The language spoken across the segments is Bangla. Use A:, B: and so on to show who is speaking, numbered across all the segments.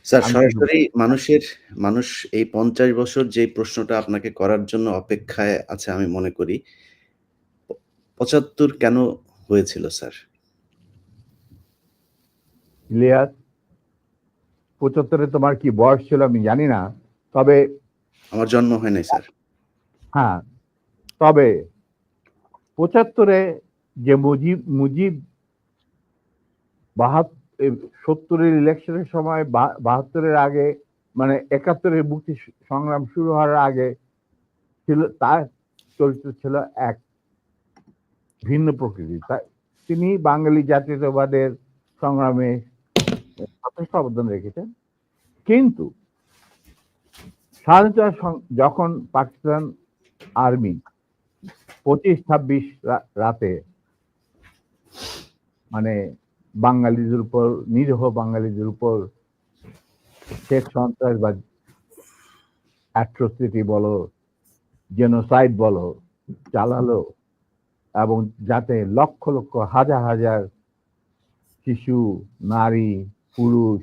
A: স্যার
B: আমি শুধু
A: সরাসরি মানুষ এই ৫০ বছর যে প্রশ্নটা আপনাকে করার জন্য অপেক্ষায় আছে আমি মনে করি। ৭৫ কেন হয়েছিল স্যার?
B: ইলিয়াস, ৭৫ তোমার কি বয়স ছিল আমি জানি না। তবে
A: আমার জন্ম হয় নাই স্যার।
B: হ্যাঁ, তবে ৭৫ যে মুজিব মুজিব ৭০-এর ইলেকশনের সময় ৭২-এর আগে, মানে ৭১-এর মুক্তি সংগ্রাম শুরু হওয়ার আগে ছিল, তার চরিত্র ছিল এক ভিন্ন প্রকৃতি। তিনি বাঙালি জাতীয়তাবাদের সংগ্রামে যথেষ্ট অবদান রেখেছেন। কিন্তু স্বাধীনতা যখন পাকিস্তান আর্মি ২৫-২৬ রাতে মানে বাঙালিদের উপর, নিরীহ বাঙালিদের উপর শেখ সন্ত্রাসবাদ, অ্যাট্রোসিটি বলো, জেনোসাইড বলো, চালালো, এবং যাতে লক্ষ লক্ষ হাজার হাজার শিশু, নারী, পুরুষ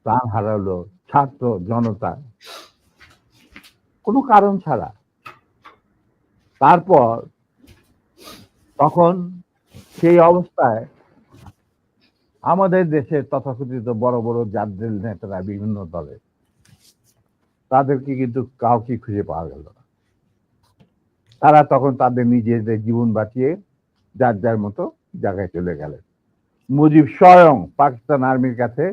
B: প্রাণ হারালো, ছাত্র জনতা কোনো কারণ ছাড়া। তারপর তখন সেই অবস্থায় আমাদের দেশের তথাকথিত বড় বড় জাতীয় নেতারা বিভিন্ন দলে, তাদেরকে কিন্তু কাউকে খুঁজে পাওয়া গেল না। তারা তখন তাদের নিজেদের জীবন বাঁচিয়ে যার যার মতো জায়গায় চলে গেলেন। মুজিব স্বয়ং পাকিস্তান আর্মির কাছে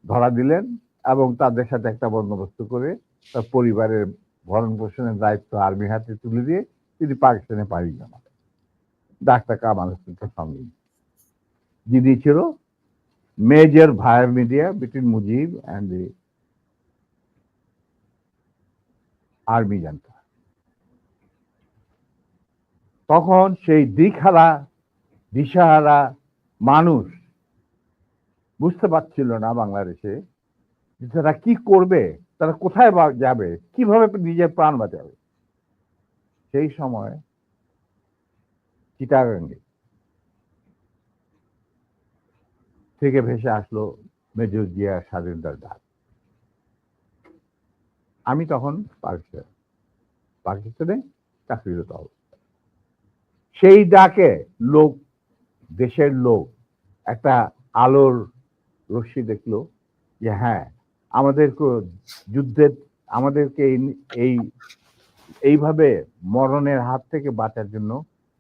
B: ধরা দিলেন এবং তাদের সাথে একটা বন্দোবস্ত করে তার পরিবারের ভরণ পোষণের দায়িত্ব আর্মির হাতে তুলে দিয়ে তিনি পাকিস্তানে পাড়ি জমালেন ডাক্তার কামাল হোসেনকে সঙ্গে, যিনি ছিল major via media between Mujib and the army junta. তখন সেই দিশাহারা মানুষ বুঝতে পারছিল না বাংলাদেশে যে তারা কি করবে, তারা কোথায় যাবে, কিভাবে নিজের প্রাণ বাঁচাবে। সেই সময় চিটাগাঙ্গে থেকে ভেসে আসলো মেজর জিয়ার স্বাধীনতার ডাক। আমি তখন পাকিস্তানে চাকরিরত অবস্থা। সেই ডাকে দেশের লোক একটা আলোর রশ্মি দেখলো যে হ্যাঁ, আমাদেরকে যুদ্ধের, আমাদেরকে এইভাবে মরণের হাত থেকে বাঁচার জন্য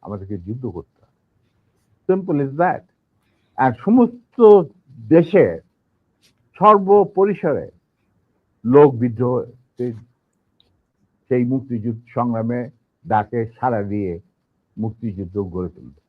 B: আমাদেরকে যুদ্ধ করতে হবে। Simple is that. আর সমস্ত দেশে সর্বপরিসরে লোক বিদ্রোহ, সেই মুক্তিযুদ্ধ সংগ্রামে ডাকে সাড়া দিয়ে মুক্তিযুদ্ধ গড়ে তুলবে।